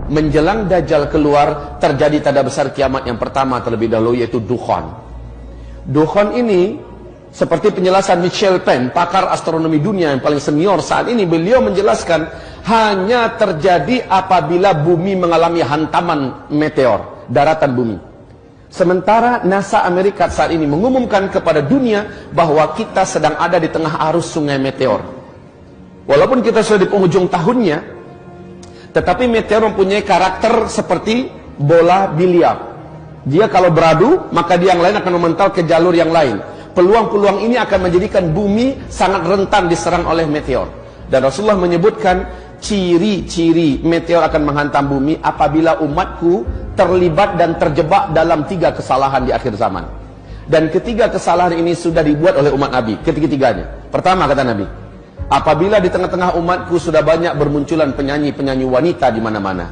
menjelang Dajjal keluar, terjadi tanda besar kiamat yang pertama terlebih dahulu, yaitu dukhan. Dukhan ini, seperti penjelasan Michel Penn, pakar astronomi dunia yang paling senior saat ini, beliau menjelaskan hanya terjadi apabila bumi mengalami hantaman meteor, daratan bumi. Sementara NASA Amerika saat ini mengumumkan kepada dunia bahwa kita sedang ada di tengah arus sungai meteor. Walaupun kita sudah di penghujung tahunnya, tetapi meteor mempunyai karakter seperti bola biliar. Dia kalau beradu, maka dia yang lain akan memental ke jalur yang lain. Peluang-peluang ini akan menjadikan bumi sangat rentan diserang oleh meteor. Dan Rasulullah menyebutkan ciri-ciri meteor akan menghantam bumi apabila umatku terlibat dan terjebak dalam 3 kesalahan di akhir zaman. Dan ketiga kesalahan ini sudah dibuat oleh umat Nabi, ketiga-tiganya. Pertama, kata Nabi, apabila di tengah-tengah umatku sudah banyak bermunculan penyanyi-penyanyi wanita di mana-mana.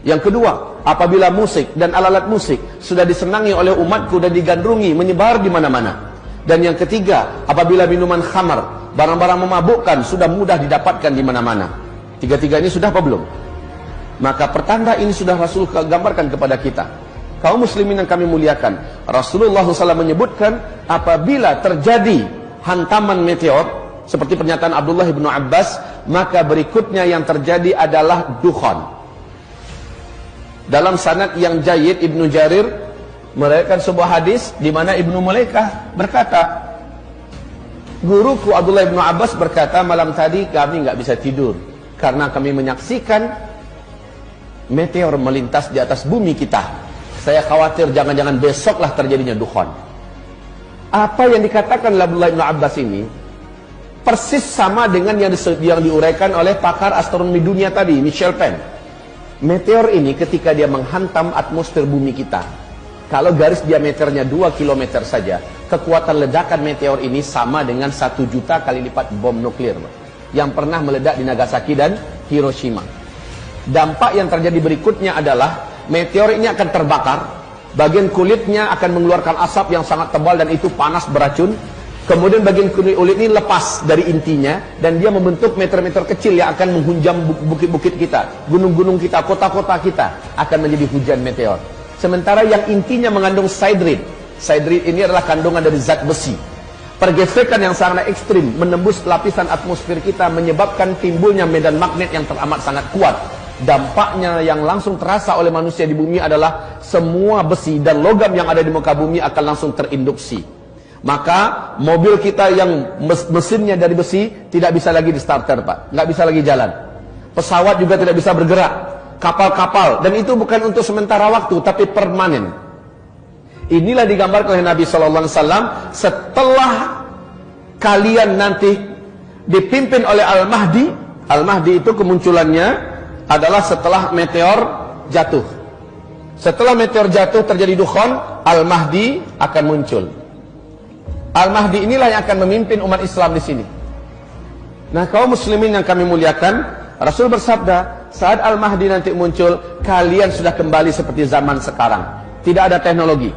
Yang kedua, apabila musik dan alat-alat musik sudah disenangi oleh umatku dan digandrungi, menyebar di mana-mana. Dan yang ketiga, apabila minuman khamar, barang-barang memabukkan sudah mudah didapatkan di mana-mana. Tiga-tiga ini sudah apa belum? Maka pertanda ini sudah Rasul gambarkan kepada kita. Kaum muslimin yang kami muliakan, Rasulullah SAW menyebutkan apabila terjadi hantaman meteor, seperti pernyataan Abdullah bin Abbas, maka berikutnya yang terjadi adalah dukhan. Dalam sanad yang jayyid, Ibnu Jarir meriwayatkan sebuah hadis di mana Ibnu Mulaikah berkata, guruku Abdullah bin Abbas berkata, malam tadi kami nggak bisa tidur karena kami menyaksikan meteor melintas di atas bumi kita. Saya khawatir jangan-jangan besoklah terjadinya dukhan. Apa yang dikatakan oleh Abdullah bin Abbas ini persis sama dengan yang diuraikan oleh pakar astronomi dunia tadi, Michel Penn. Meteor ini ketika dia menghantam atmosfer bumi kita, kalau garis diameternya 2 km saja, kekuatan ledakan meteor ini sama dengan 1 juta kali lipat bom nuklir yang pernah meledak di Nagasaki dan Hiroshima. Dampak yang terjadi berikutnya adalah meteor ini akan terbakar, bagian kulitnya akan mengeluarkan asap yang sangat tebal dan itu panas beracun. Kemudian bagian kulit ini lepas dari intinya dan dia membentuk meteor-meteor kecil yang akan menghunjam bukit-bukit kita, gunung-gunung kita, kota-kota kita akan menjadi hujan meteor. Sementara yang intinya mengandung sidrid. Sidrid ini adalah kandungan dari zat besi. Pergesekan yang sangat ekstrim menembus lapisan atmosfer kita menyebabkan timbulnya medan magnet yang teramat sangat kuat. Dampaknya yang langsung terasa oleh manusia di bumi adalah semua besi dan logam yang ada di muka bumi akan langsung terinduksi. Maka mobil kita yang mesinnya dari besi tidak bisa lagi di starter, Pak, nggak bisa lagi jalan. Pesawat juga tidak bisa bergerak, kapal-kapal, dan itu bukan untuk sementara waktu tapi permanen. Inilah digambarkan oleh Nabi SAW setelah kalian nanti dipimpin oleh Al-Mahdi. Al-Mahdi itu kemunculannya adalah setelah meteor jatuh. Setelah meteor jatuh terjadi dukhan, Al-Mahdi akan muncul. Al-Mahdi inilah yang akan memimpin umat Islam di sini. Nah, kaum muslimin yang kami muliakan, Rasul bersabda, saat Al-Mahdi nanti muncul, kalian sudah kembali seperti zaman sekarang. Tidak ada teknologi.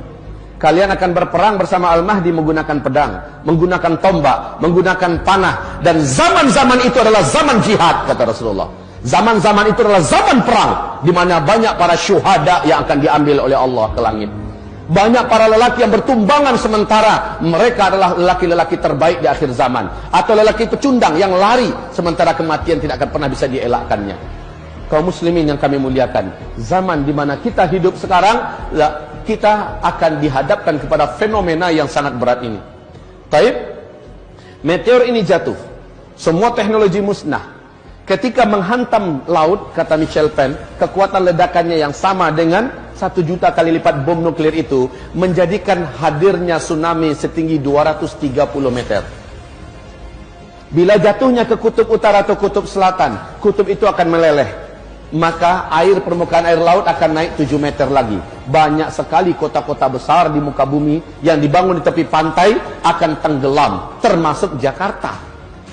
Kalian akan berperang bersama Al-Mahdi menggunakan pedang, menggunakan tombak, menggunakan panah. Dan zaman-zaman itu adalah zaman jihad, kata Rasulullah. Zaman-zaman itu adalah zaman perang, di mana banyak para syuhada yang akan diambil oleh Allah ke langit. Banyak para lelaki yang bertumbangan sementara mereka adalah lelaki-lelaki terbaik di akhir zaman. Atau lelaki pecundang yang lari sementara kematian tidak akan pernah bisa dielakkannya. Kaum muslimin yang kami muliakan, zaman di mana kita hidup sekarang, kita akan dihadapkan kepada fenomena yang sangat berat ini. Taib, meteor ini jatuh, semua teknologi musnah. Ketika menghantam laut, kata Michel Penn, kekuatan ledakannya yang sama dengan 1 juta kali lipat bom nuklir itu menjadikan hadirnya tsunami setinggi 230 meter. Bila jatuhnya ke kutub utara atau kutub selatan, kutub itu akan meleleh. Maka permukaan air laut akan naik 7 meter lagi. Banyak sekali kota-kota besar di muka bumi yang dibangun di tepi pantai akan tenggelam, termasuk Jakarta,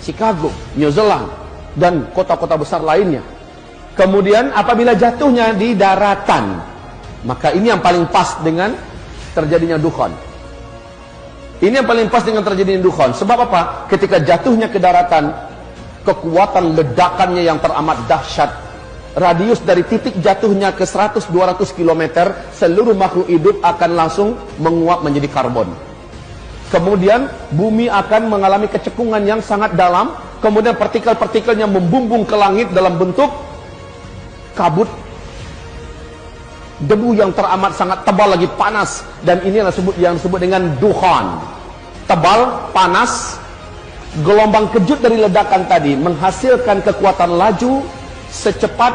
Chicago, New Zealand, dan kota-kota besar lainnya. Kemudian apabila jatuhnya di daratan, maka ini yang paling pas dengan terjadinya dukhan. Ini yang paling pas dengan terjadinya dukhan. Sebab apa? Ketika jatuhnya ke daratan, kekuatan ledakannya yang teramat dahsyat, radius dari titik jatuhnya ke 100-200 km, seluruh makhluk hidup akan langsung menguap menjadi karbon. Kemudian bumi akan mengalami kecekungan yang sangat dalam, kemudian partikel-partikelnya membumbung ke langit dalam bentuk kabut debu yang teramat sangat tebal lagi panas, dan ini yang disebut dengan dukhan. Tebal, panas, gelombang kejut dari ledakan tadi menghasilkan kekuatan laju secepat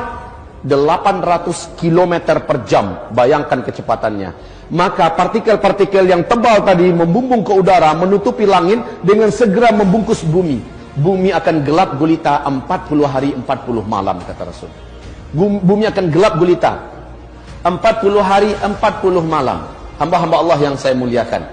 800 km per jam. Bayangkan kecepatannya. Maka partikel-partikel yang tebal tadi membumbung ke udara, menutupi langit, dengan segera membungkus bumi. Bumi akan gelap gulita 40 hari 40 malam, kata Rasul. Bumi akan gelap gulita 40 hari 40 malam. Hamba-hamba Allah yang saya muliakan,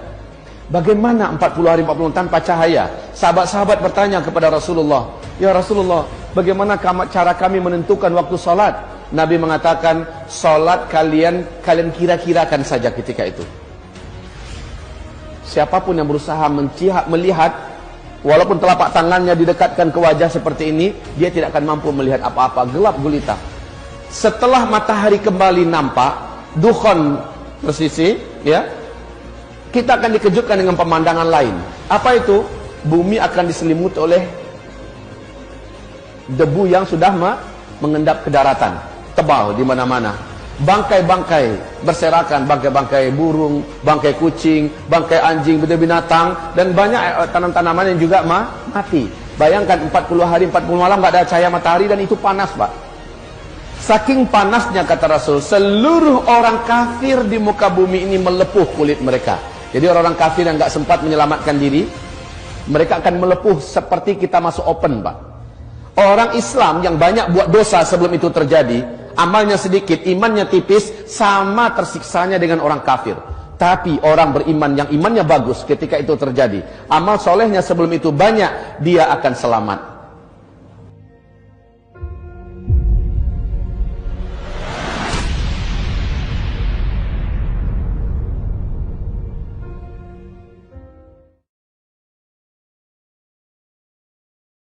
bagaimana 40 hari 40 malam tanpa cahaya? Sahabat-sahabat bertanya kepada Rasulullah, ya Rasulullah, bagaimana cara kami menentukan waktu salat? Nabi mengatakan, salat kalian kira-kirakan saja ketika itu. Siapapun yang berusaha melihat, walaupun telapak tangannya didekatkan ke wajah seperti ini, dia tidak akan mampu melihat apa-apa, gelap gulita. Setelah matahari kembali nampak, dukhan tersisi, ya, kita akan dikejutkan dengan pemandangan lain. Apa itu? Bumi akan diselimuti oleh debu yang sudah mengendap ke daratan, tebal di mana-mana. Bangkai-bangkai berserakan, bangkai-bangkai burung, bangkai kucing, bangkai anjing, binatang, dan banyak tanam-tanaman yang juga mati. Bayangkan 40 hari 40 malam nggak ada cahaya matahari, dan itu panas, Pak. Saking panasnya, kata Rasul, seluruh orang kafir di muka bumi ini melepuh kulit mereka. Jadi orang-orang kafir yang nggak sempat menyelamatkan diri, mereka akan melepuh seperti kita masuk open, Pak. Orang Islam yang banyak buat dosa sebelum itu terjadi, amalnya sedikit, imannya tipis, sama tersiksanya dengan orang kafir. Tapi orang beriman yang imannya bagus, ketika itu terjadi, amal solehnya sebelum itu banyak, dia akan selamat.